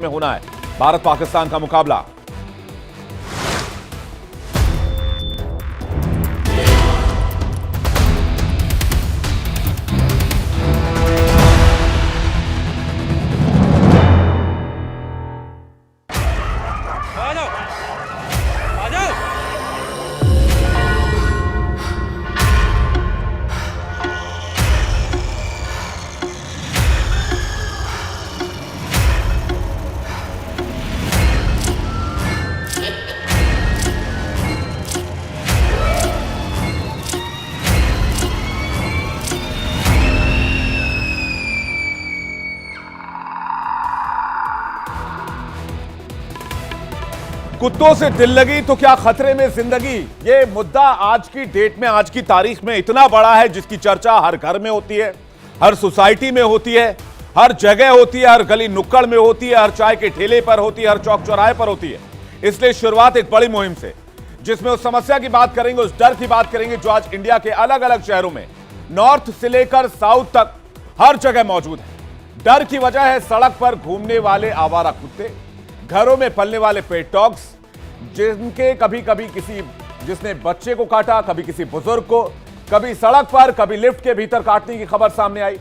में होना है भारत पाकिस्तान का मुकाबला। कुत्तों से दिल लगी तो क्या खतरे में जिंदगी, ये मुद्दा आज की डेट में, आज की तारीख में इतना बड़ा है जिसकी चर्चा हर घर में होती है, हर सोसाइटी में होती है, हर जगह होती है, हर गली नुक्कड़ में होती है, हर चाय के ठेले पर होती है, हर चौक चौराहे पर होती है। इसलिए शुरुआत एक बड़ी मुहिम से, जिसमें उस समस्या की बात करेंगे, उस डर की बात करेंगे जो आज इंडिया के अलग अलग शहरों में नॉर्थ से लेकर साउथ तक हर जगह मौजूद है। डर की वजह है सड़क पर घूमने वाले आवारा कुत्ते, घरों में पलने वाले पेट डॉग्स, जिनके कभी कभी जिसने बच्चे को काटा, कभी किसी बुजुर्ग को, कभी सड़क पर, कभी लिफ्ट के भीतर काटने की खबर सामने आई,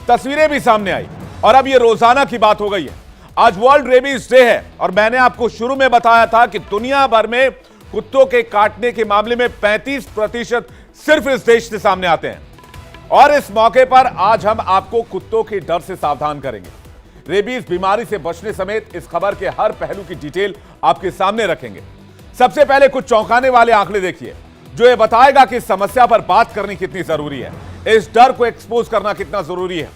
तस्वीरें भी सामने आई और अब ये रोजाना की बात हो गई है। आज वर्ल्ड रेबीज डे है और मैंने आपको शुरू में बताया था कि दुनिया भर में कुत्तों के काटने के मामले में 35% सिर्फ इस देश से सामने आते हैं और इस मौके पर आज हम आपको कुत्तों के डर से सावधान करेंगे। रेबीज बीमारी से बचने समेत इस खबर के हर पहलू की डिटेल आपके सामने रखेंगे। सबसे पहले कुछ चौंकाने वाले आंकड़े देखिए जो ये बताएगा कि इस समस्या पर बात करनी कितनी जरूरी है, इस डर को एक्सपोज करना कितना जरूरी है।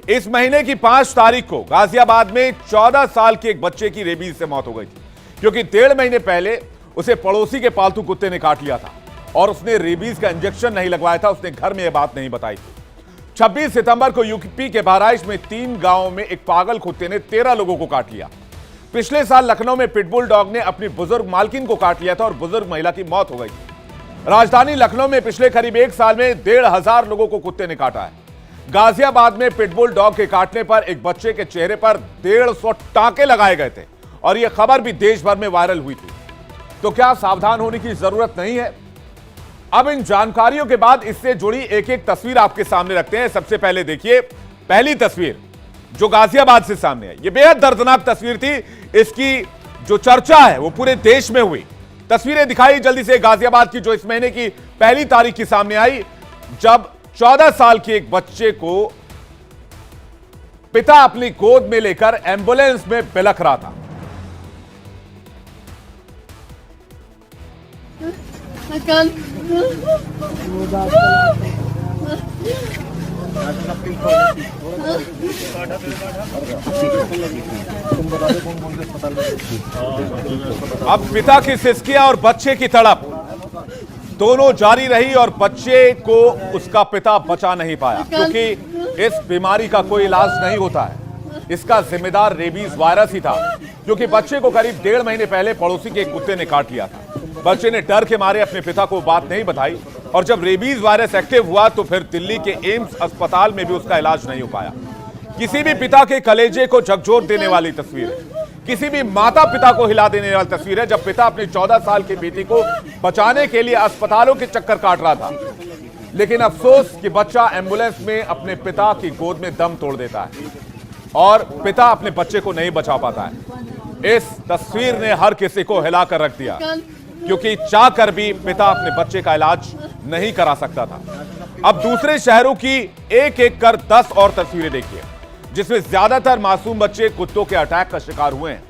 इस महीने की 5 तारीख को गाजियाबाद में 14 साल के एक बच्चे की रेबीज से मौत हो गई थी, क्योंकि 1.5 महीने पहले उसे पड़ोसी के पालतू कुत्ते ने काट लिया था और उसने रेबीज का इंजेक्शन नहीं लगवाया था। उसने घर में यह बात नहीं बताई थी। 26 सितंबर को यूपी के बहराइच में 3 गांवों में एक पागल कुत्ते ने 13 लोगों को काट लिया। पिछले साल लखनऊ में पिटबुल डॉग ने अपनी बुजुर्ग मालकिन को काट लिया था और बुजुर्ग महिला की मौत हो गई थी। राजधानी लखनऊ में पिछले करीब 1 साल में 1,500 लोगों को कुत्ते ने काटा है। गाजियाबाद में पिटबुल डॉग के काटने पर एक बच्चे के चेहरे पर 150 टांके लगाए गए थे और यह खबर भी देश भर में वायरल हुई थी। तो क्या सावधान होने की जरूरत नहीं है? अब इन जानकारियों के बाद इससे जुड़ी एक एक तस्वीर आपके सामने रखते हैं। सबसे पहले देखिए पहली तस्वीर जो गाजियाबाद से सामने है। यह बेहद दर्दनाक तस्वीर थी, इसकी जो चर्चा है वो पूरे देश में हुई। तस्वीरें दिखाई जल्दी से गाजियाबाद की जो इस महीने की 1 तारीख की सामने आई, जब 14 साल के एक बच्चे को पिता अपनी गोद में लेकर एंबुलेंस में बिलख रहा था। अब पिता की सिसकियां और बच्चे की तड़प दोनों जारी रही और बच्चे को उसका पिता बचा नहीं पाया, क्योंकि इस बीमारी का कोई इलाज नहीं होता है। इसका जिम्मेदार रेबीज वायरस ही था, क्योंकि बच्चे को करीब 1.5 महीने पहले पड़ोसी के एक कुत्ते ने काट लिया था। बच्चे ने डर के मारे अपने पिता को बात नहीं बताई और जब रेबीज वायरस एक्टिव हुआ तो फिर दिल्ली के एम्स अस्पताल में भी उसका इलाज नहीं हो पाया। किसी भी पिता के कलेजे को झकझोर देने वाली तस्वीर है, किसी भी माता पिता को हिला देने वाली तस्वीर है, जब पिता अपनी 14 साल की बेटी को बचाने के लिए अस्पतालों के चक्कर काट रहा था, लेकिन अफसोस कि बच्चा एम्बुलेंस में अपने पिता की गोद में दम तोड़ देता है और पिता अपने बच्चे को नहीं बचा पाता है। इस तस्वीर ने हर किसी को हिलाकर रख दिया, क्योंकि चाहकर भी पिता अपने बच्चे का इलाज नहीं करा सकता था। अब दूसरे शहरों की एक एक कर 10 और तस्वीरें देखिए, जिसमें ज्यादातर मासूम बच्चे कुत्तों के अटैक का शिकार हुए हैं।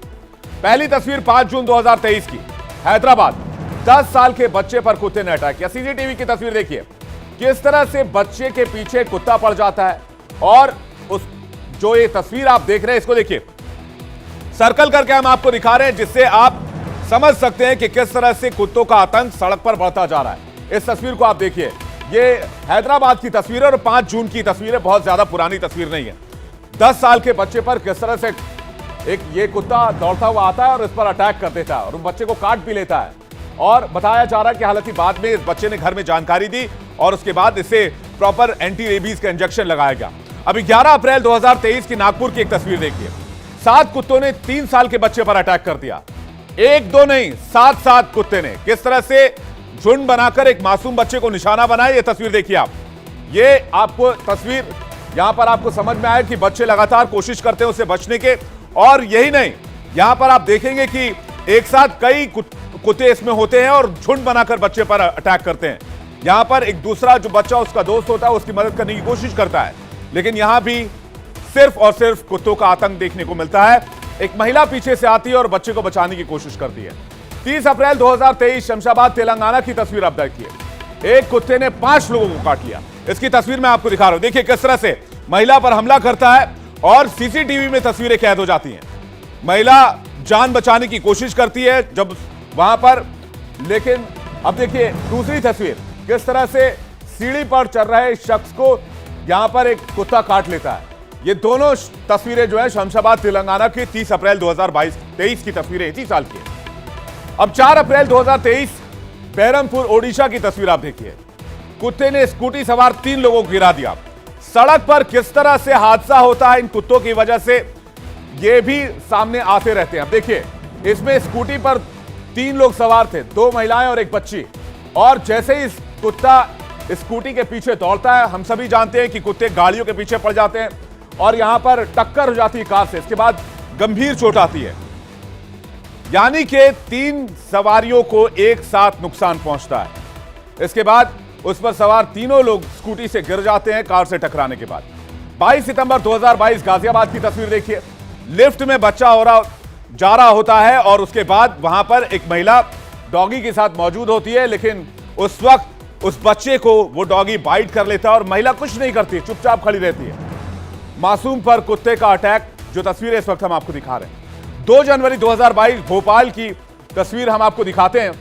पहली तस्वीर 5 जून 2023 की, हैदराबाद, 10 साल के बच्चे पर कुत्ते ने अटैक किया। सीसीटीवी की तस्वीर देखिए, किस तरह से बच्चे के पीछे कुत्ता पड़ जाता है और जो ये तस्वीर आप देख रहे हैं इसको देखिए, सर्कल करके हम आपको दिखा रहे हैं, जिससे आप समझ सकते हैं कि किस तरह से कुत्तों का आतंक सड़क पर बढ़ता जा रहा है। इस तस्वीर को आप देखिए, ये हैदराबाद की तस्वीर है और 5 जून की तस्वीर है, बहुत ज्यादा पुरानी तस्वीर नहीं है। 10 साल के बच्चे पर किस तरह से एक ये कुत्ता दौड़ता हुआ आता है और इस पर अटैक कर देता है और बच्चे को काट भी लेता है। और बताया जा रहा है कि हालांकि बाद में इस बच्चे ने घर में जानकारी दी और उसके बाद इसे प्रॉपर एंटी रेबीज का इंजेक्शन लगाया गया। अभी 11 अप्रैल 2023 की नागपुर की एक तस्वीर देखिए, 7 कुत्तों ने 3 साल के बच्चे पर अटैक कर दिया। एक दो नहीं, 7 कुत्ते ने किस तरह से झुंड बनाकर एक मासूम बच्चे को निशाना बनाया। ये तस्वीर देखिए आप। ये आपको तस्वीर यहां पर आपको समझ में आया कि बच्चे लगातार कोशिश करते हैं उससे बचने के। और यही नहीं, यहां पर आप देखेंगे कि एक साथ कई कुत्ते इसमें होते हैं और झुंड बनाकर बच्चे पर अटैक करते हैं। यहां पर एक दूसरा जो बच्चा उसका दोस्त होता है उसकी मदद करने की कोशिश करता है, लेकिन यहां भी सिर्फ और सिर्फ कुत्तों का आतंक देखने को मिलता है। एक महिला पीछे से आती है और बच्चे को बचाने की कोशिश करती है। 30 अप्रैल 2023 शमशाबाद तेलंगाना की तस्वीर आप देखिए। एक कुत्ते ने 5 लोगों को काट लिया। इसकी तस्वीर मैं आपको दिखा रहा हूं। देखिए किस तरह से महिला पर हमला करता है और सीसीटीवी में तस्वीरें कैद हो जाती हैं। महिला जान बचाने की कोशिश करती है जब वहां पर, लेकिन अब देखिए दूसरी तस्वीर, किस तरह से सीढ़ी पर चल रहे शख्स को यहां पर एक कुत्ता काट लेता है। ये दोनों तस्वीरें जो है शमशाबाद तेलंगाना की 30 अप्रैल 2023 की तस्वीरें, इसी साल की। अब 4 अप्रैल 2023 बहरमपुर ओडिशा की तस्वीर आप देखिए। कुत्ते ने स्कूटी सवार 3 लोगों को गिरा दिया। सड़क पर किस तरह से हादसा होता है इन कुत्तों की वजह से, ये भी सामने आते रहते हैं। अब देखिए इसमें स्कूटी पर 3 लोग सवार थे, 2 महिलाएं और एक बच्ची। और जैसे ही कुत्ता स्कूटी के पीछे दौड़ता है, हम सभी जानते हैं कि कुत्ते गाड़ियों के पीछे पड़ जाते हैं और यहां पर टक्कर हो जाती है कार से। इसके बाद गंभीर चोट आती है, यानी कि 3 सवारियों को एक साथ नुकसान पहुंचता है। इसके बाद उस पर सवार तीनों लोग स्कूटी से गिर जाते हैं कार से टकराने के बाद। 22 सितंबर 2022 गाजियाबाद की तस्वीर देखिए। लिफ्ट में बच्चा जा रहा होता है और उसके बाद वहां पर एक महिला डॉगी के साथ मौजूद होती है, लेकिन उस वक्त उस बच्चे को वो डॉगी बाइट कर लेता है और महिला कुछ नहीं करती, चुपचाप खड़ी रहती है। मासूम पर कुत्ते का अटैक, जो तस्वीरें इस वक्त हम आपको दिखा रहे हैं। 2 जनवरी 2022 भोपाल की तस्वीर हम आपको दिखाते हैं।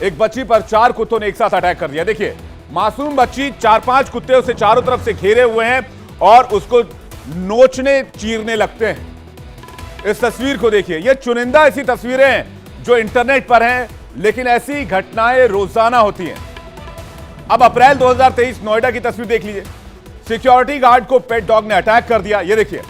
एक बच्ची पर 4 कुत्तों ने एक साथ अटैक कर दिया। देखिए मासूम बच्ची, 4-5 कुत्ते उसे चारों तरफ से घेरे हुए हैं और उसको नोचने चीरने लगते हैं। इस तस्वीर को देखिए। ये चुनिंदा ऐसी तस्वीरें हैं जो इंटरनेट पर हैं, लेकिन ऐसी घटनाएं रोजाना होती हैं। अब अप्रैल 2023 नोएडा की तस्वीर देख लीजिए। सिक्योरिटी गार्ड को पेट डॉग ने अटैक कर दिया। ये देखिए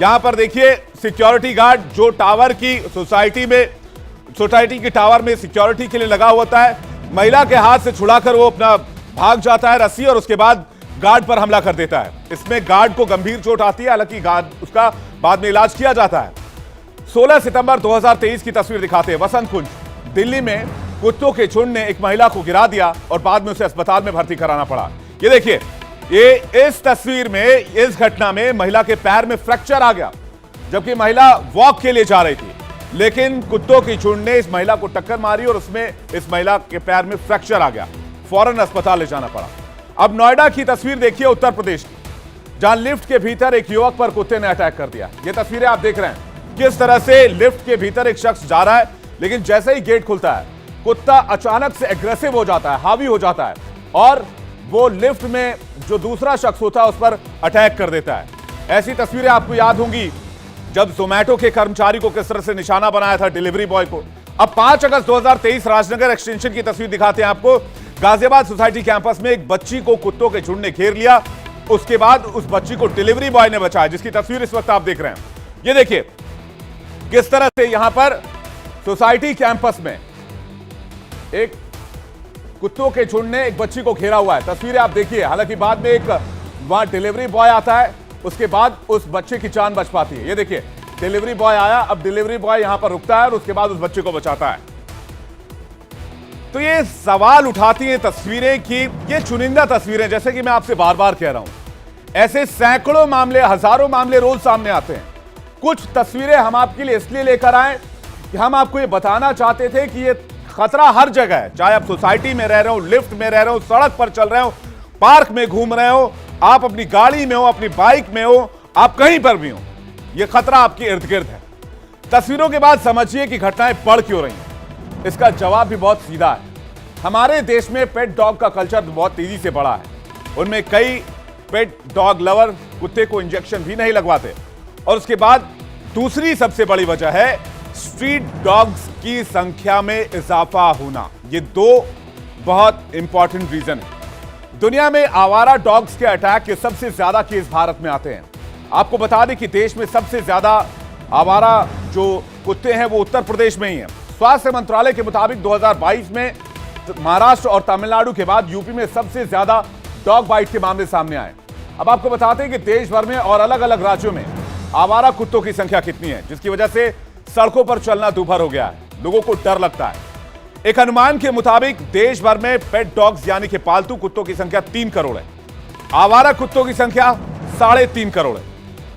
यहां पर देखिए सिक्योरिटी गार्ड जो टावर की सोसाइटी के टावर में सिक्योरिटी के लिए लगा होता है, महिला के हाथ से छुड़ाकर वो अपना भाग जाता है रस्सी और उसके बाद गार्ड पर हमला कर देता है। इसमें गार्ड को गंभीर चोट आती है, हालांकि गार्ड उसका बाद में इलाज किया जाता है। 16 सितंबर 2023 की तस्वीर दिखाते हैं। वसंत कुंज दिल्ली में कुत्तों के झुंड ने एक महिला को गिरा दिया और बाद में उसे अस्पताल में भर्ती कराना पड़ा। ये देखिए, ये इस तस्वीर में, इस घटना में महिला के पैर में फ्रैक्चर आ गया, जबकि महिला वॉक के लिए जा रही थी, लेकिन कुत्तों की झुंड ने इस महिला को टक्कर मारी और उसमें इस महिला के पैर में फ्रैक्चर आ गया, फौरन अस्पताल ले जाना पड़ा। अब नोएडा की तस्वीर देखिए, उत्तर प्रदेश की, जहां लिफ्ट के भीतर एक युवक पर कुत्ते ने अटैक कर दिया। ये तस्वीरें आप देख रहे हैं किस तरह से लिफ्ट के भीतर एक शख्स जा रहा है, लेकिन जैसे ही गेट खुलता है कुत्ता अचानक से एग्रेसिव हो जाता है, हावी हो जाता है और वो लिफ्ट में जो दूसरा शख्स होता है उस पर अटैक कर देता है। ऐसी तस्वीरें आपको याद होंगी जब जोमैटो के कर्मचारी को किस तरह से निशाना बनाया था, डिलीवरी बॉय को। अब 5 अगस्त 2023 राजनगर एक्सटेंशन की तस्वीर दिखाते हैं आपको। गाजियाबाद सोसाइटी कैंपस में एक बच्ची को कुत्तों के झुंड ने घेर लिया। उसके बाद उस बच्ची को डिलीवरी बॉय ने बचाया, जिसकी तस्वीर इस वक्त आप देख रहे हैं। ये देखिए किस तरह से यहां पर सोसाइटी कैंपस में एक कुत्तों के झुंड ने एक बच्ची को घेरा हुआ है। तस्वीरें आप देखिए। हालांकि बाद में एक वहां डिलीवरी बॉय आता है, उसके बाद उस बच्चे की जान बच पाती है। ये देखिए डिलीवरी बॉय आया, अब डिलीवरी बॉय यहां पर रुकता है और उसके बाद उस बच्चे को बचाता है। तो ये सवाल उठाती है तस्वीरें कि ये चुनिंदा तस्वीरें, जैसे कि मैं आपसे बार बार कह रहा हूं, ऐसे सैकड़ों मामले, हजारों मामले रोज सामने आते हैं। कुछ तस्वीरें हम आपके लिए इसलिए लेकर आए कि हम आपको ये बताना चाहते थे कि ये खतरा हर जगह है, चाहे आप सोसाइटी में रह रहे हो, लिफ्ट में रह रहे हो, सड़क पर चल रहे हो, पार्क में घूम रहे हो, आप अपनी गाड़ी में हो, अपनी बाइक में हो, आप कहीं पर भी हो, यह खतरा आपके इर्द गिर्द है। तस्वीरों के बाद समझिए कि घटनाएं बढ़ क्यों रही हैं। इसका जवाब भी बहुत सीधा है। हमारे देश में पेट डॉग का कल्चर बहुत तेजी से बढ़ा है। उनमें कई पेट डॉग लवर कुत्ते को इंजेक्शन भी नहीं लगवाते। और उसके बाद दूसरी सबसे बड़ी वजह है स्ट्रीट डॉग्स की संख्या में इजाफा होना। ये 2 बहुत इंपॉर्टेंट रीजन है। दुनिया में आवारा डॉग्स के अटैक के सबसे ज्यादा केस भारत में आते हैं। आपको बता दें कि देश में सबसे ज्यादा आवारा जो कुत्ते हैं वो उत्तर प्रदेश में ही हैं। स्वास्थ्य मंत्रालय के मुताबिक 2022 में महाराष्ट्र और तमिलनाडु के बाद यूपी में सबसे ज्यादा डॉग बाइट के मामले सामने आए। अब आपको बताते हैं कि देश भर में और अलग अलग राज्यों में आवारा कुत्तों की संख्या कितनी है, जिसकी वजह से सड़कों पर चलना दूभर हो गया है। लोगों को डर लगता है। एक अनुमान के मुताबिक देश भर में पेट डॉग्स यानी कि पालतू कुत्तों की संख्या 3 करोड़ है। आवारा कुत्तों की संख्या 3.5 करोड़ है।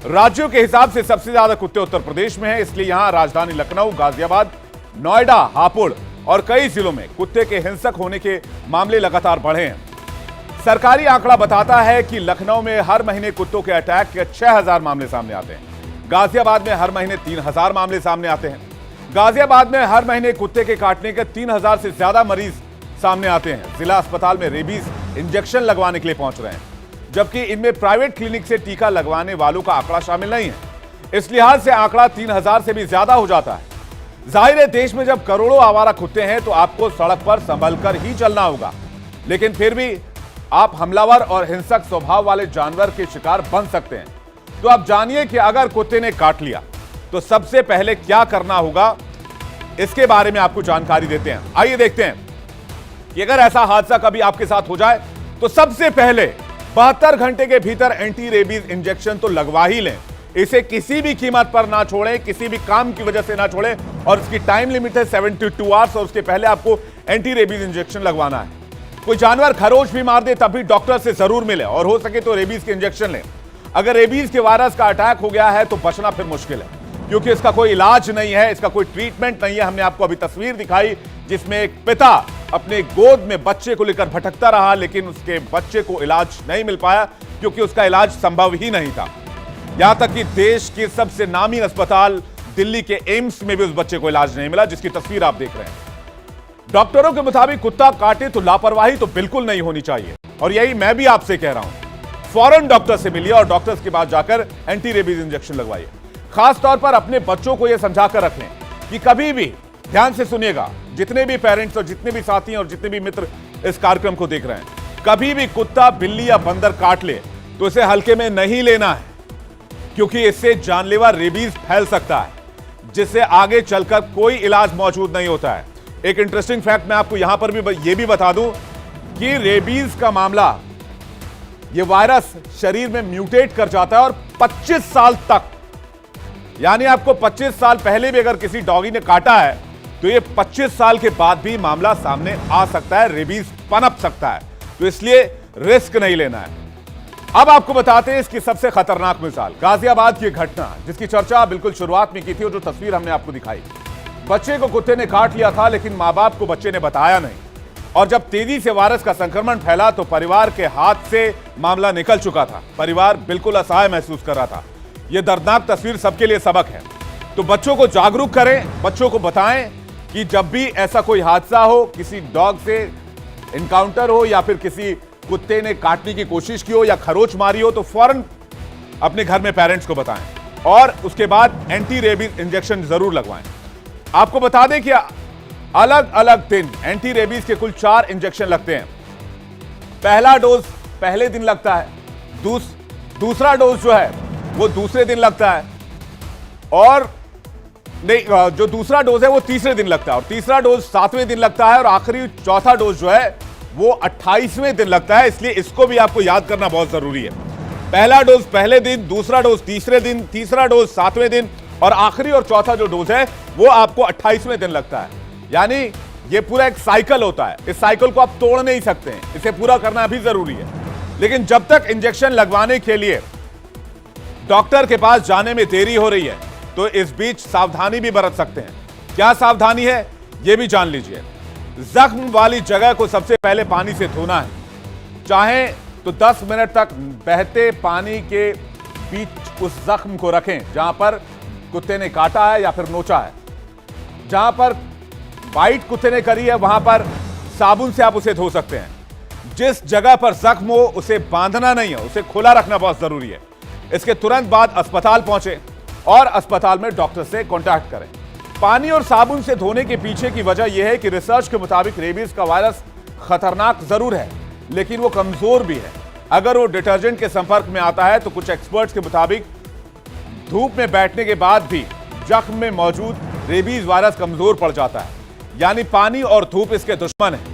राज्यों के हिसाब से सबसे ज्यादा कुत्ते उत्तर प्रदेश में हैं, इसलिए यहां राजधानी लखनऊ, गाजियाबाद, नोएडा, हापुड़ और कई जिलों में कुत्ते के हिंसक होने के मामले लगातार बढ़े हैं। सरकारी आंकड़ा बताता है कि लखनऊ में हर महीने कुत्तों के अटैक के 6000 मामले सामने आते हैं। गाजियाबाद में हर महीने 3000 मामले सामने आते हैं। गाजियाबाद में हर महीने कुत्ते के काटने के 3000 से ज्यादा मरीज सामने आते हैं। जिला अस्पताल में रेबीज इंजेक्शन लगवाने के लिए पहुंच रहे हैं, जबकि इनमें प्राइवेट क्लिनिक से टीका लगवाने वालों का आंकड़ा शामिल नहीं है। इस लिहाज से आंकड़ा 3000 से भी ज्यादा हो जाता है। जाहिर है, देश में जब करोड़ों आवारा कुत्ते हैं तो आपको सड़क पर संभल कर ही चलना होगा, लेकिन फिर भी आप हमलावर और हिंसक स्वभाव वाले जानवर के शिकार बन सकते हैं। तो आप जानिए कि अगर कुत्ते ने काट लिया तो सबसे पहले क्या करना होगा, इसके बारे में आपको जानकारी देते हैं। आइए देखते हैं कि अगर ऐसा हादसा कभी आपके साथ हो जाए तो सबसे पहले 72 घंटे के भीतर एंटी रेबीज इंजेक्शन तो लगवा ही लें। इसे किसी भी कीमत पर ना छोड़ें, किसी भी काम की वजह से ना छोड़ें, और इसकी टाइम लिमिट है 72 आवर्स और उसके पहले आपको एंटी रेबीज इंजेक्शन लगवाना है। कोई जानवर खरोच भी मार दे तब भी डॉक्टर से जरूर मिले और हो सके तो रेबीज के इंजेक्शन लें। अगर रेबीज के वायरस का अटैक हो गया है तो बचना फिर मुश्किल है, क्योंकि इसका कोई इलाज नहीं है, इसका कोई ट्रीटमेंट नहीं है। हमने आपको अभी तस्वीर दिखाई जिसमें एक पिता अपने गोद में बच्चे को लेकर भटकता रहा, लेकिन उसके बच्चे को इलाज नहीं मिल पाया क्योंकि उसका इलाज संभव ही नहीं था। यहां तक कि देश के सबसे नामी अस्पताल दिल्ली के एम्स में भी उस बच्चे को इलाज नहीं मिला, जिसकी तस्वीर आप देख रहे हैं। डॉक्टरों के मुताबिक कुत्ता काटे तो लापरवाही तो बिल्कुल नहीं होनी चाहिए, और यही मैं भी आपसे कह रहा हूं। फौरन डॉक्टर से मिलिए और डॉक्टर्स के पास जाकर एंटी रेबीज इंजेक्शन लगवाइए। खास तौर पर अपने बच्चों को यह समझाकर रखें कि कभी भी, ध्यान से सुनिएगा, जितने भी पेरेंट्स और जितने भी साथी और जितने भी मित्र इस कार्यक्रम को देख रहे हैं, कभी भी कुत्ता, बिल्ली या बंदर काट ले तो इसे हल्के में नहीं लेना है, क्योंकि इससे जानलेवा रेबीज फैल सकता है, जिससे आगे चलकर कोई इलाज मौजूद नहीं होता है। एक इंटरेस्टिंग फैक्ट मैं आपको यहां पर भी ये भी बता दूं कि रेबीज का मामला, ये वायरस शरीर में म्यूटेट कर जाता है और 25 साल तक, यानी आपको 25 साल पहले भी अगर किसी डॉगी ने काटा है तो ये 25 साल के बाद भी मामला सामने आ सकता है, रेबीज पनप सकता है। तो इसलिए रिस्क नहीं लेना है। अब आपको बताते हैं इसकी सबसे खतरनाक मिसाल, गाजियाबाद की घटना, जिसकी चर्चा बिल्कुल शुरुआत में की थी और जो तस्वीर हमने आपको दिखाई। बच्चे को कुत्ते ने काट लिया था, लेकिन मां बाप को बच्चे ने बताया नहीं, और जब तेजी से वायरस का संक्रमण फैला तो परिवार के हाथ से मामला निकल चुका था। परिवार बिल्कुल असहाय महसूस कर रहा था। यह दर्दनाक तस्वीर सबके लिए सबक है। तो बच्चों को जागरूक करें, बच्चों को बताएं कि जब भी ऐसा कोई हादसा हो, किसी डॉग से इनकाउंटर हो या फिर किसी कुत्ते ने काटने की कोशिश की हो या खरोच मारी हो, तो फौरन अपने घर में पेरेंट्स को बताएं और उसके बाद एंटी रेबीज इंजेक्शन जरूर लगवाएं। आपको बता दें कि अलग अलग दिन एंटी रेबीज के कुल 4 इंजेक्शन लगते हैं। पहला डोज पहले दिन लगता है, दूसरा डोज जो है वो दूसरे दिन लगता है, और नहीं, जो दूसरा डोज है वो तीसरे दिन लगता है, और तीसरा डोज 7वें दिन लगता है, और आखिरी चौथा डोज जो है वो 28वें दिन लगता है। इसलिए इसको भी आपको याद करना बहुत जरूरी है। पहला डोज पहले दिन, दूसरा डोज तीसरे दिन, तीसरा डोज 7वें दिन, और आखिरी और चौथा जो डोज है वो आपको 28वें दिन लगता है। यानी ये पूरा एक साइकिल होता है। इस साइकिल को आप तोड़ नहीं सकते हैं, इसे पूरा करना भी जरूरी है। लेकिन जब तक इंजेक्शन लगवाने के लिए डॉक्टर के पास जाने में देरी हो रही है तो इस बीच सावधानी भी बरत सकते हैं। क्या सावधानी है यह भी जान लीजिए। जख्म वाली जगह को सबसे पहले पानी से धोना है, चाहे तो 10 मिनट तक बहते पानी के बीच उस जख्म को रखें जहां पर कुत्ते ने काटा है या फिर नोचा है। जहां पर बाइट कुत्ते ने करी है वहां पर साबुन से आप उसे धो सकते हैं। जिस जगह पर जख्म हो उसे बांधना नहीं है, उसे खुला रखना बहुत जरूरी है। इसके तुरंत बाद अस्पताल पहुंचे और अस्पताल में डॉक्टर से कांटेक्ट करें। पानी और साबुन से धोने के पीछे की वजह यह है कि रिसर्च के मुताबिक रेबीज का वायरस खतरनाक जरूर है, लेकिन वो कमजोर भी है। अगर वो डिटर्जेंट के संपर्क में आता है तो कुछ एक्सपर्ट्स के मुताबिक धूप में बैठने के बाद भी जख्म में मौजूद रेबीज वायरस कमजोर पड़ जाता है, यानी पानी और धूप इसके दुश्मन है।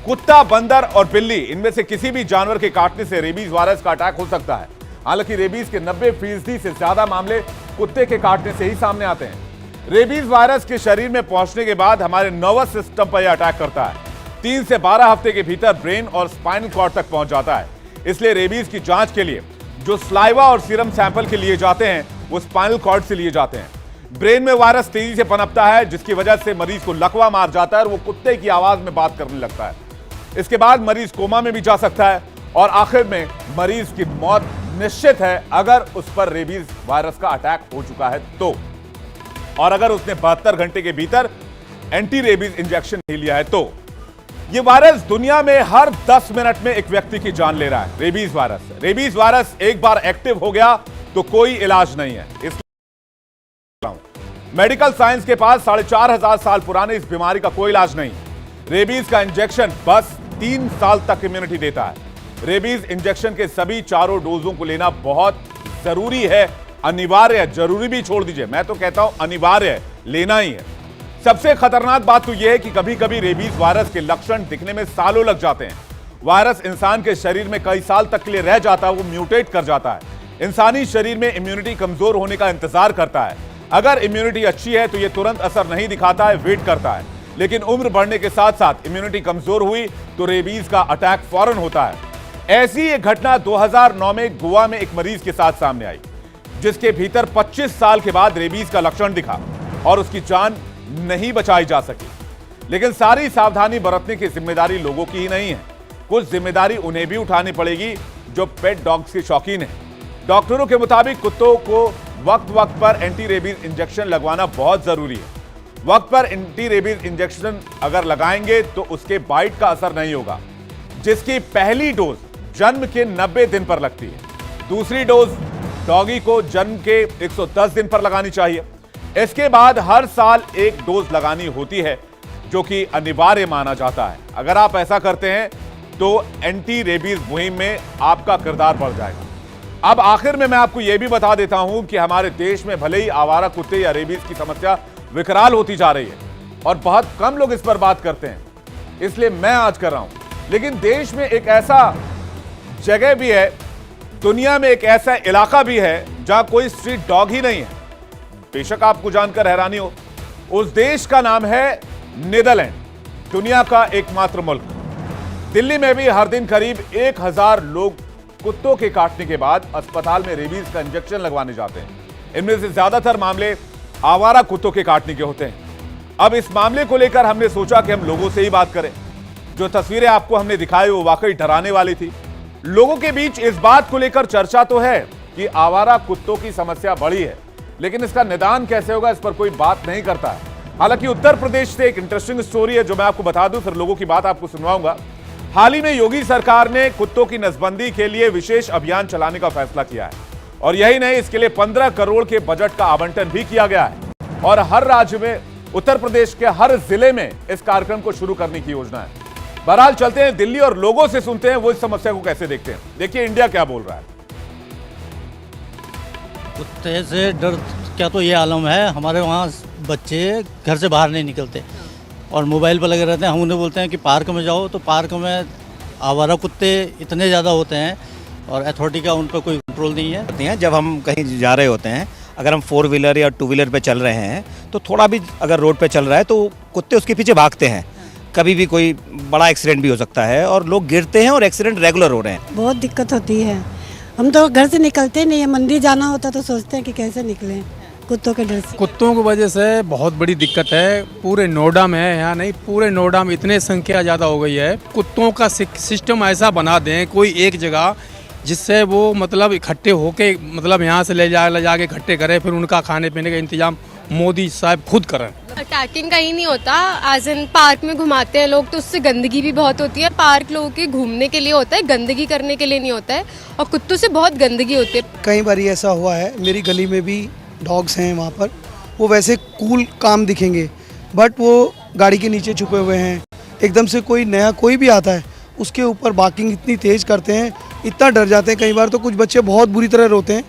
कुत्ता, बंदर और बिल्ली, इनमें से किसी भी जानवर के काटने से रेबीज वायरस का अटैक हो सकता है। हालांकि रेबीज के 90% से ज्यादा मामले कुत्ते के काटने से ही सामने आते हैं। रेबीज वायरस के शरीर में पहुंचने के बाद हमारे नर्वस सिस्टम पर यह अटैक करता है। 3 से 12 हफ्ते के भीतर ब्रेन और स्पाइनल कॉर्ड तक पहुंच जाता है। इसलिए रेबीज की जांच के लिए जो स्लाइवा और सीरम सैंपल के लिए जाते हैं, वो स्पाइनल कॉर्ड से लिए जाते हैं। ब्रेन में वायरस तेजी से पनपता है, जिसकी वजह से मरीज को लकवा मार जाता है और वो कुत्ते की आवाज में बात करने लगता है। इसके बाद मरीज कोमा में भी जा सकता है और आखिर में मरीज की मौत निश्चित है अगर उस पर रेबीज वायरस का अटैक हो चुका है तो, और अगर उसने 72 घंटे के भीतर एंटी रेबीज इंजेक्शन नहीं लिया है तो। यह वायरस दुनिया में हर 10 मिनट में एक व्यक्ति की जान ले रहा है। रेबीज वायरस एक बार एक्टिव हो गया तो कोई इलाज नहीं है। इसलिए मेडिकल साइंस के पास 4500 साल पुराने इस बीमारी का कोई इलाज नहीं। रेबीज का इंजेक्शन बस 3 साल तक इम्यूनिटी देता है। रेबीज इंजेक्शन के सभी चारों डोजों को लेना बहुत जरूरी है, अनिवार्य है। जरूरी भी छोड़ दीजिए, मैं तो कहता हूं अनिवार्य है, लेना ही है। सबसे खतरनाक बात तो यह है कि कभी कभी रेबीज वायरस के लक्षण दिखने में सालों लग जाते हैं। वायरस इंसान के शरीर में कई साल तक के लिए रह जाता है, वो म्यूटेट कर जाता है। इंसानी शरीर में इम्यूनिटी कमजोर होने का इंतजार करता है। अगर इम्यूनिटी अच्छी है तो यह तुरंत असर नहीं दिखाता है, वेट करता है। लेकिन उम्र बढ़ने के साथ साथ इम्यूनिटी कमजोर हुई तो रेबीज का अटैक फौरन होता है। ऐसी एक घटना 2009 में गोवा में एक मरीज के साथ सामने आई, जिसके भीतर 25 साल के बाद रेबीज का लक्षण दिखा और उसकी जान नहीं बचाई जा सकी। लेकिन सारी सावधानी बरतने की जिम्मेदारी लोगों की ही नहीं है, कुछ जिम्मेदारी उन्हें भी उठानी पड़ेगी जो पेट डॉग्स के शौकीन हैं। डॉक्टरों के मुताबिक कुत्तों को वक्त वक्त पर एंटी रेबीज इंजेक्शन लगवाना बहुत जरूरी है। वक्त पर एंटी रेबीज इंजेक्शन अगर लगाएंगे तो उसके बाइट का असर नहीं होगा, जिसकी पहली डोज जन्म के 90 दिन पर लगती है। दूसरी डोज डॉगी को जन्म के 110 दिन पर लगानी चाहिए। इसके बाद हर साल एक डोज लगानी होती है, जो कि अनिवार्य माना जाता है। अगर आप ऐसा करते हैं तो एंटी रेबीज मुहिम में आपका किरदार बढ़ जाएगा। अब आखिर में मैं आपको यह भी बता देता हूं कि हमारे देश में भले ही आवारा कुत्ते या रेबीज की समस्या विकराल होती जा रही है और बहुत कम लोग इस पर बात करते हैं, इसलिए मैं आज कर रहा हूं। लेकिन देश में एक ऐसा जगह भी है, दुनिया में एक ऐसा इलाका भी है जहां कोई स्ट्रीट डॉग ही नहीं है। बेशक आपको जानकर हैरानी हो, उस देश का नाम है नीदरलैंड, दुनिया का एकमात्र मुल्क। दिल्ली में भी हर दिन करीब 1000 लोग कुत्तों के काटने के बाद अस्पताल में रेबीज का इंजेक्शन लगवाने जाते हैं। इनमें से ज्यादातर मामले आवारा कुत्तों के काटने के होते हैं। अब इस मामले को लेकर हमने सोचा कि हम लोगों से ही बात करें। जो तस्वीरें आपको हमने दिखाई वो वाकई डराने वाली थी। लोगों के बीच इस बात को लेकर चर्चा तो है कि आवारा कुत्तों की समस्या बढ़ी है, लेकिन इसका निदान कैसे होगा इस पर कोई बात नहीं करता है। हालांकि उत्तर प्रदेश से एक इंटरेस्टिंग स्टोरी है जो मैं आपको बता दूं, फिर लोगों की बात आपको सुनवाऊंगा। हाल ही में योगी सरकार ने कुत्तों की नसबंदी के लिए विशेष अभियान चलाने का फैसला किया है और यही नहीं, इसके लिए 15 करोड़ के बजट का आवंटन भी किया गया है और हर राज्य में, उत्तर प्रदेश के हर जिले में इस कार्यक्रम को शुरू करने की योजना है। बहरहाल चलते हैं दिल्ली और लोगों से सुनते हैं वो इस समस्या को कैसे देखते हैं। देखिए इंडिया क्या बोल रहा है। कुत्ते से डर क्या तो ये आलम है, हमारे वहाँ बच्चे घर से बाहर नहीं निकलते और मोबाइल पर लगे रहते हैं। हम उन्हें बोलते हैं कि पार्क में जाओ तो पार्क में आवारा कुत्ते इतने ज़्यादा होते हैं और अथॉरिटी का उन पर कोई कंट्रोल नहीं है। जब हम कहीं जा रहे होते हैं, अगर हम 4 व्हीलर या 2 व्हीलर पे चल रहे हैं तो थोड़ा भी अगर रोड पे चल रहा है तो कुत्ते उसके पीछे भागते हैं। कभी भी कोई बड़ा एक्सीडेंट भी हो सकता है और लोग गिरते हैं और एक्सीडेंट रेगुलर हो रहे हैं। बहुत दिक्कत होती है। हम तो घर से निकलते नहीं है, मंदिर जाना होता तो सोचते हैं कि कैसे निकलें कुत्तों के डर से। कुत्तों की वजह से बहुत बड़ी दिक्कत है। पूरे नोएडा में है, यहाँ नहीं, पूरे नोएडा में इतने संख्या ज़्यादा हो गई है। कुत्तों का सिस्टम ऐसा बना दें कोई एक जगह, जिससे वो मतलब इकट्ठे होके मतलब यहाँ से ले जाके इकट्ठे करें, फिर उनका खाने पीने का इंतजाम मोदी साहब खुद करें। अटैकिंग कहीं नहीं होता, एज इन पार्क में घुमाते हैं लोग तो उससे गंदगी भी बहुत होती है। पार्क लोगों के घूमने के लिए होता है, गंदगी करने के लिए नहीं होता है और कुत्तों से बहुत गंदगी होती है। कई बार ऐसा हुआ है, मेरी गली में भी डॉग्स हैं वहाँ पर, वो वैसे कूल काम दिखेंगे बट वो गाड़ी के नीचे छुपे हुए हैं। एकदम से कोई नया कोई भी आता है उसके ऊपर बार्किंग इतनी तेज़ करते हैं, इतना डर जाते हैं कई बार तो कुछ बच्चे बहुत बुरी तरह रोते हैं।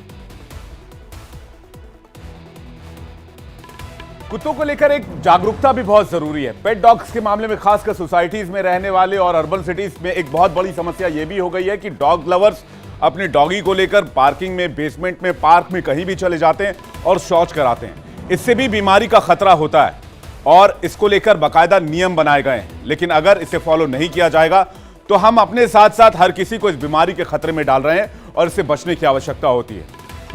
कुत्तों को लेकर एक जागरूकता भी बहुत जरूरी है। पेट डॉग्स के मामले में खासकर सोसाइटीज में रहने वाले और अर्बन सिटीज में एक बहुत बड़ी समस्या यह भी हो गई है कि डॉग लवर्स अपने डॉगी को लेकर पार्किंग में, बेसमेंट में, पार्क में कहीं भी चले जाते हैं और शौच कराते हैं। इससे भी बीमारी का खतरा होता है और इसको लेकर बाकायदा नियम बनाए गए हैं, लेकिन अगर इसे फॉलो नहीं किया जाएगा तो हम अपने साथ साथ हर किसी को इस बीमारी के खतरे में डाल रहे हैं और इससे बचने की आवश्यकता होती है।